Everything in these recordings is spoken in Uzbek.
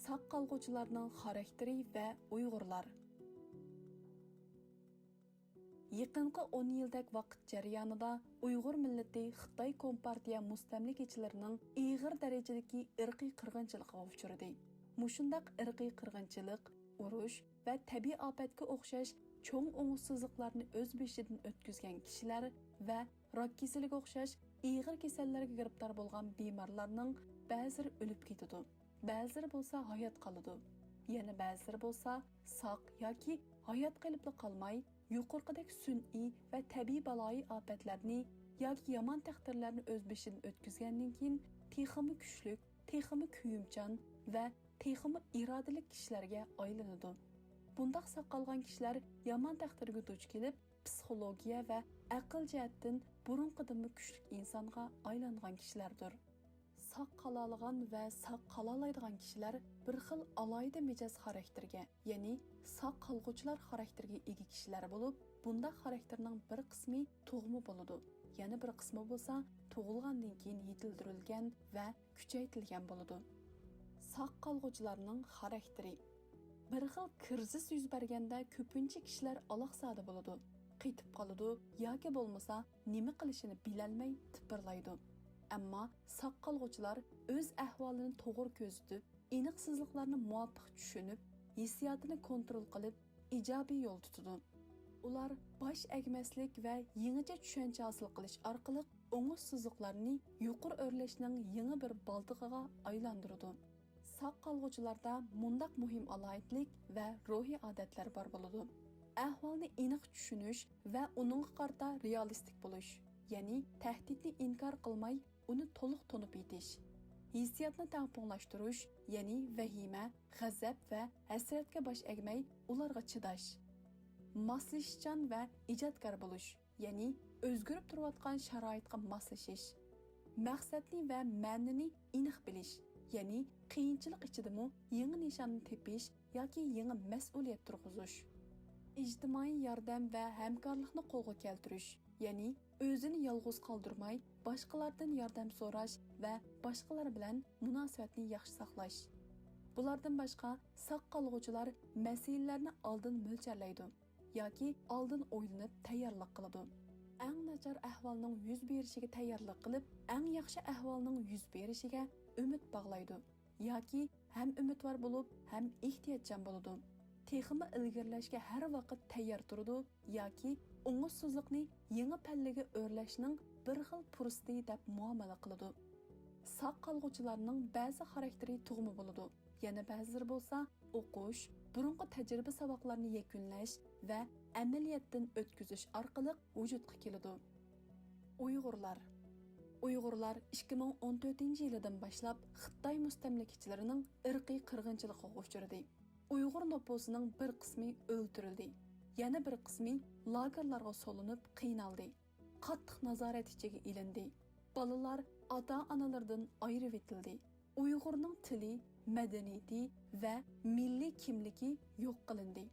saq qalğuchilarning xarakteri va Uyg'urlar. Yaqinqi 10 yildak vaqt jarayonida Uyg'ur millati Xitoy Kompartiya mustamlikachilarining ig'ir darajadagi irqiy qirg'inchilikqa uchradi. Mushundaq irqiy qirg'inchilik, urush va tabiiy ofatga o'xshash cho'ng o'ng'ussizliklarni o'z beshidan o'tkazgan kishilar va rak kasaliga o'xshash ig'ir kasallarga giribtor bo'lgan bemorlarning ba'zilari o'lib ketadi, ba'zilari bo'lsa hayot qoladi. Yana ba'zilari bo'lsa saq yoki hayot qilib qolmay, yuqorqidek sun'iy va tabiiy baloyi ofatlarni yoki yomon taqdirlarni o'z beshidan o'tkazgandan keyin texmi kuchlik, texmi kuyimchan va texmi irodali kishilarga aylanadi. Bundaq saqalgan kishilar yomon taqdirga duch kelib, psixologiya va aql jihatdan burunqidan kuchli insonga aylangan kishilardir. Saq qalaolgan va saq qalaoladigan kishilar bir xil alayda mijoz xarakterga, ya'ni saq qalg'uchilar xarakterga ega kishilar bo'lib, bunda xarakterning bir qismi tug'ma bo'ladi, yana bir qismi bo'lsa tug'ilgandan keyin yetildirilgan va kuchaytirilgan bo'ladi. Saq qalg'uchilarning xarakteri bir xil krizis yuz berganda ko'pincha kishilar aloqsada bo'ladi, qetib qoladi yoki bo'lmasa nima qilishini bilolmay tipirlaydi. Ammo saq qalg'uchilar o'z ahvolini to'g'ri ko'zitib, aniqsizliklarni muvofiq tushunib, hissiyotini kontrol qilib, ijobiy yo'l tutadi. Ular bosh egmaslik va yangicha tushuncha hosil qilish orqali o'ng'ussizliklarni yuqori o'rlashning yangi bir baltig'iga aylantiradi. Saq qalg'uchilarda mundaq muhim alohidlik va ruhiy odatlar bor bo'ladi. Ahvolni aniq tushunish va uningga qarata realistik bo'lish, ya'ni tahdidni inkor qilmay, uni to'liq tunib yetish. Hissiyotni taqponlashtirish, ya'ni vahima, g'azab va hasratga bosh egmay, ularga chidash. Moslashishchan va ijodkor bo'lish, ya'ni o'zgarib turayotgan sharoitga moslashish. Maqsadni va ma'nini aniq bilish, ya'ni qiyinchilik ichidami yangi nishonni tepish yoki yangi mas'uliyat turg'izish. Ijtimoiy yordam va hamkorlikni qo'lga keltirish, ya'ni o'zini yolg'iz qoldirmay, boshqalardan yordam so'rash va boshqalar bilan munosabatni yaxshi saqlash. Bulardan boshqa saq qalg'uchilar masalalarni oldin mo'ljallaydi yoki oldin o'ylanib tayyorlik qiladi. Eng nachar ahvolning yuz berishiga tayyorlik qilib, eng yaxshi ahvolning yuz berishiga umid bog'laydi yoki ham umidvor bo'lib, ham ehtiyotchan bo'ladi. Texmi ilgirlashga har vaqt tayyor turadi yoki o'ng'ussizlikni yangi pallaga o'rlashning bir xil fursati deb muomala qiladi. Saq qalg'uchilarning ba'zi xarakteri tug'ma bo'ladi, yana ba'zilari bo'lsa o'qish, burunqi tajriba saboqlarini yakunlash va amaliyotdan o'tkazish orqali vujudga keladi. Uyg'urlar 2014-yildan boshlab Xitoy mustamlikachilarining irqiy qirg'inchiligiga uchradi. Uyg'ur nufusining bir qismi o'ldirildi, yana bir qismi lagerlarga solinib qiynaldi. Qattiq nazorat ichiga ilindi. Balalar ota-onalardan ayirib etildi. Uyg'urning tili, madaniyati va milliy kimligi yo'q qilindi.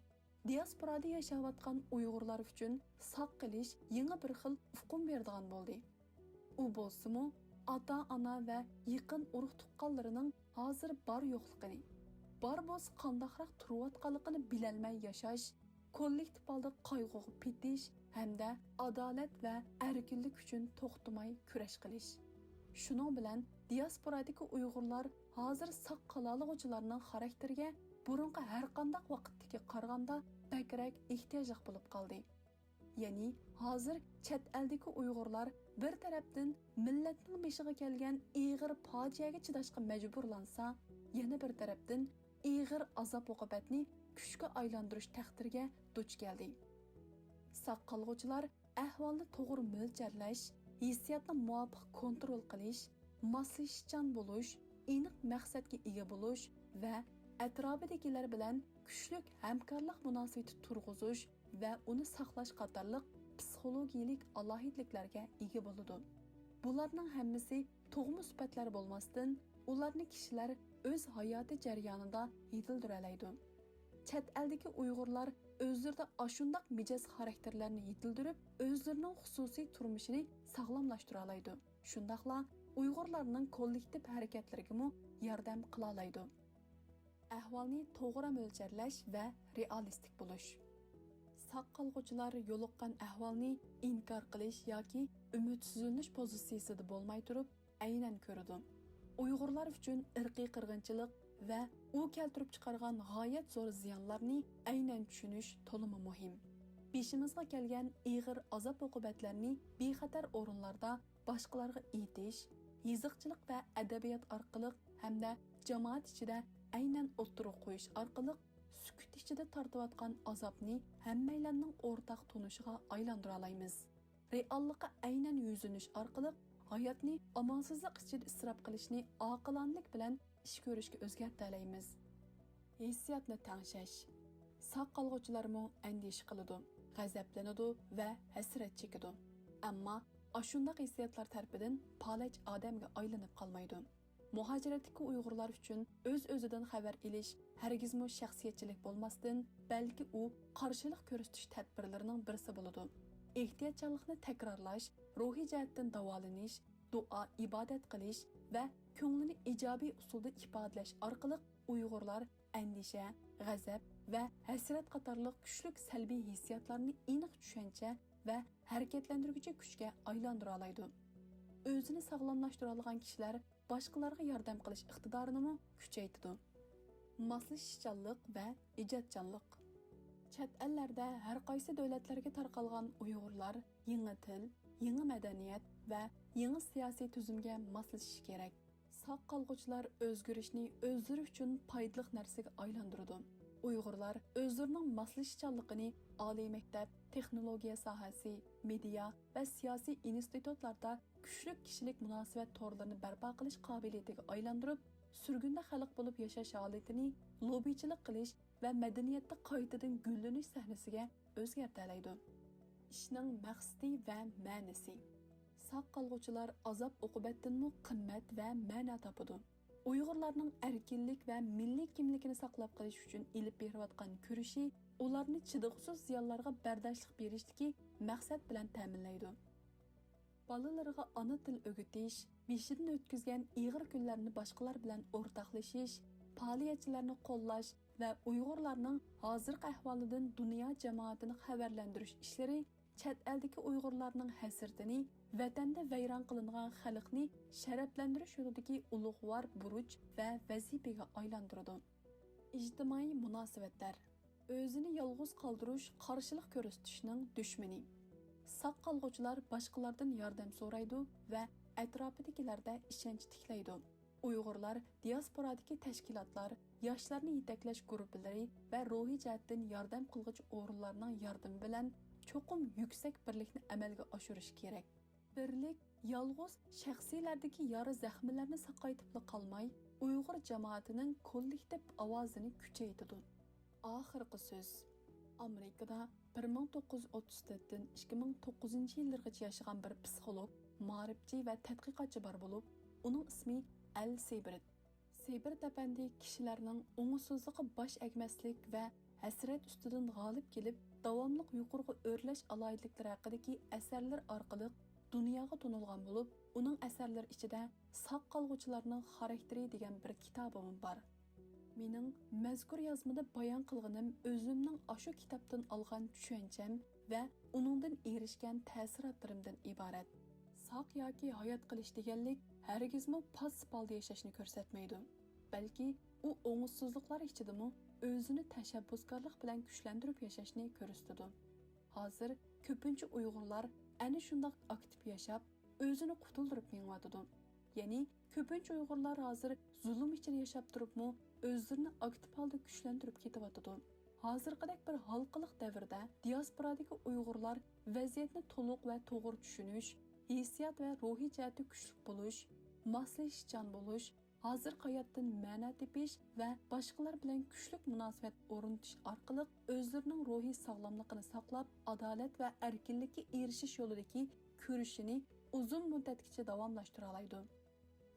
Diasporada yashayotgan Uyg'urlar uchun saq qilish yangi bir xil hukm beradigan bo'ldi. U bo'lsa-mu, ota-ona va yaqin urug' tuqqanlarining hozir bor yo'qligini, bor bo'lsa qandaqroq turayotganligini bilolmay yashash, kollektiv holda qayg'uga petish hamda adolat va erkinlik uchun to'xtamay kurash qilish. Shuning bilan diasporadagi Uyg'urlar hozir saq qalolg'uchilarning xarakteriga burunqi har qanday vaqtdagi qaraganda bakrak ehtiyojli bo'lib qoldi. Ya'ni hozir chet eldagi Uyg'urlar bir tarafdan millatning beshiga kelgan ig'ir fojiaga chidashga majburlansa, yana bir tarafdan ig'ir azob-uqubatni kuchga aylantirish taqdiriga duch keldi. Saq qalg'uchilar ahvolni to'g'ri mo'ljallash, hissiyotni muvofiq kontrol qilish, moslashishchan bo'lish, aniq maqsadga ega bo'lish va atrofidagilar bilan kuchli hamkorlik munosabati turg'izish va uni saqlash qatorliq psixologiyalik alohidliklarga ega bo'ladi. Bularning hammasi tug'ma sifatlar bo'lmasdan, ularni kishilar o'z hayoti jarayonida yetildiradi. Chet eldagi Uyg'urlar o'zlarida ashundaq mijoz xarakterlarni yetildirib, o'zlarining xususiy turmushini sog'lomlashtira oladi. Shundaqla Uyg'urlarning kollektiv harakatlariga yordam qila oladi. ahvolni to'g'ri mo'ljallash va realistik bo'lish. Saq qolg'uvchilar yo'liqqan ahvolni inkor qilish yoki umidsizlanish pozitsiyasida bo'lmay turib, aynan ko'radi. Uyg'urlar uchun irqiy qirg'inchilik va u keltirib chiqargan g'oyat zo'r ziyonlarni aynan tushunish to'liq muhim. Beshimizga kelgan ig'ir azob-uqubatlarni bexatar o'rinlarda boshqalarga aytish, yiziqchilik va adabiyot orqali hamda jamoat ichida aynan o'ttirib qo'yish orqali sukut ichida tortayotgan azobni hammalarning o'rtaq tunishiga aylandira olamiz. Reallikqa aynan yuzinish orqali hayotni omonsizlik ichida isrof qilishni oqilonlik bilan ish ko'rishga o'zgartira olamiz. Hissiyotni tangshash. Saq qolg'uvchilarmi andish qiladi, g'azablanadi va hasrat chekadi. Ammo ashundaq hissiyotlar tarafidan palach odamga aylanib qolmaydi. Muhojiratdagi Uyg'urlar uchun o'z-o'zidan xabar olish hargizmi shaxsiyatchilik bo'lmasdan, balki u qarshilik ko'rsatish tadbirlarining birisi bo'ladi. Ehtiyotchanlikni takrorlash, ruhiy jihatdan davolanish, duo, ibodat qilish va ko'nglini ijobiy usulda ifodalash orqali Uyg'urlar andisha, g'azab va hasrat qatorliq kuchli salbiy hissiyotlarni aniq tushuncha va harakatlantiruvchi kuchga aylantira oladi. O'zini sog'lomlashtira olgan kishilar boshqalarga yordam qilish iqtidorini kuchaytiradi. Moslashishchanlik va ijodchanlik. Chet ellarda har qaysi davlatlarga tarqalgan Uyg'urlar yangi til, yangi madaniyat va yangi siyosiy tuzumga moslashishi kerak. Saq qolg'uvchilar o'zgarishni o'zlari uchun foydali narsaga aylantiradi. Uyg'urlar o'zlarining moslashishchanligini oliy maktab, texnologiya sohasi, media va siyosiy institutlarda kuchli kishilik munosabat to'rlarini barpo qilish qobiliyatiga aylantirib, surgunda xalq bo'lib yashash holatini lobbichilik qilish va madaniyatda qaytadan gullanish sahnasiga o'zgartiradi. Ishning maqsadi va ma'nosi. Saq qolg'uvchilar azob uqubatdanmi qimmat va ma'no topadi. Uyg'urlarning erkinlik va milliy kimligini saqlab qolish uchun ilib berayotgan kurashi ularni chidag'siz ziyonlarga bardoshlik berishdagi maqsad bilan ta'minlaydi. Balalarga ona til o'rgatish, beshidan o'tkazgan ig'ir kunlarni boshqalar bilan o'rtoqlashish, faoliyatchilarni qo'llash va Uyg'urlarning hozirgi ahvolidan dunyo jamoatini xabarlantirish ishlari chet eldagi Uyg'urlarning hasratini, vatanda vayron qilingan xalqni sharaflantirish yo'lidagi ulug'vor burch va vazifaga aylantiradi. Ijtimoiy munosabatlar. O'zini yolg'iz qoldirish qarshilik ko'rsatishning dushmani. Saq qolg'uvchilar boshqalardan yordam so'raydi va atrofidagilarda ishonch tiklaydi. Uyg'urlar diasporadagi tashkilotlar, yoshlarni yetaklash guruhlari va ruhiy jihatdan yordam qilg'uchi o'rinlarning yordami bilan cho'qim yuksak birlikni amalga oshirish kerak. Birlik yolg'iz shaxsiylardagi yara zaxmlarni saqaytib qolmay, Uyg'ur jamoatining kollektiv ovozini kuchaytirdi. Oxirgi so'z. Amerikada 1934dan 2009-yillargacha yashagan bir psixolog, ma'rifchi va tadqiqotchi bor bo'lib, uning ismi Al Sebrit. Sebrit apandi kishilarning umutsizligi bosh egmaslik va hasrat ustidan g'olib kelib, davomli yuqorgi o'rlash aloyidliklari haqidagi asarlar orqali dunyoga tunilgan bo'lib, uning asarlari ichida Saq qolg'uvchilarning xarakteri degan bir kitobim bor. Mening mazkur yozmada bayon qilganim o'zimning ashu kitobdan olgan tushuncham va uningdan erishgan ta'sirotlarimdan iborat. Saq yoki hayot qilish deganlik hargizmi pas-palda yashashni ko'rsatmaydi. Balki u o'ng'izsizliklar ichidami o'zini tashabbuskorlik bilan kuchlantirib yashashni ko'rsatadi. Hozir ko'pincha Uyg'urlar ana shunday aktiv yashab, o'zini qutuldirib meng'otadi. Ya'ni ko'pincha Uyg'urlar hozir zulm ichida yashab turibmi, o'zlarini aktiv holda kuchlantirib ketyapti. Hozirgidek bir halqiliq davrda diasporadagi Uyg'urlar vaziyatni to'liq va to'g'ri tushunish, hissiyot va ruhiy jihatda kuchli bo'lish, moslashishchan bo'lish, hozir hayotdan ma'no tepish va boshqalar bilan kuchli munosabat o'rnatish orqali o'zlarining ruhiy sog'lomligini saqlab, adolat va erkinlikka erishish yo'lidagi kurashini uzun muddatgacha davomlashtira oladi.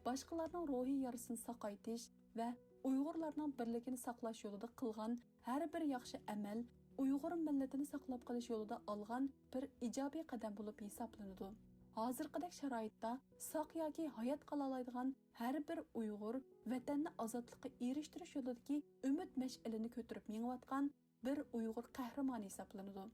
Boshqalarning ruhiy yarasini saqaytish va Uyg'urlarning birligini saqlash yo'lida qilgan har bir yaxshi amal Uyg'ur millatini saqlab qolish yo'lida olgan bir ijobiy qadam bo'lib hisoblanadi. hozirgidek sharoitda saq yoki hayot qila oladigan har bir Uyg'ur vatanni ozodlikqa erishtirish yo'lidagi umid mash'alini ko'tarib mengayotgan bir Uyg'ur qahramoni hisoblanadi.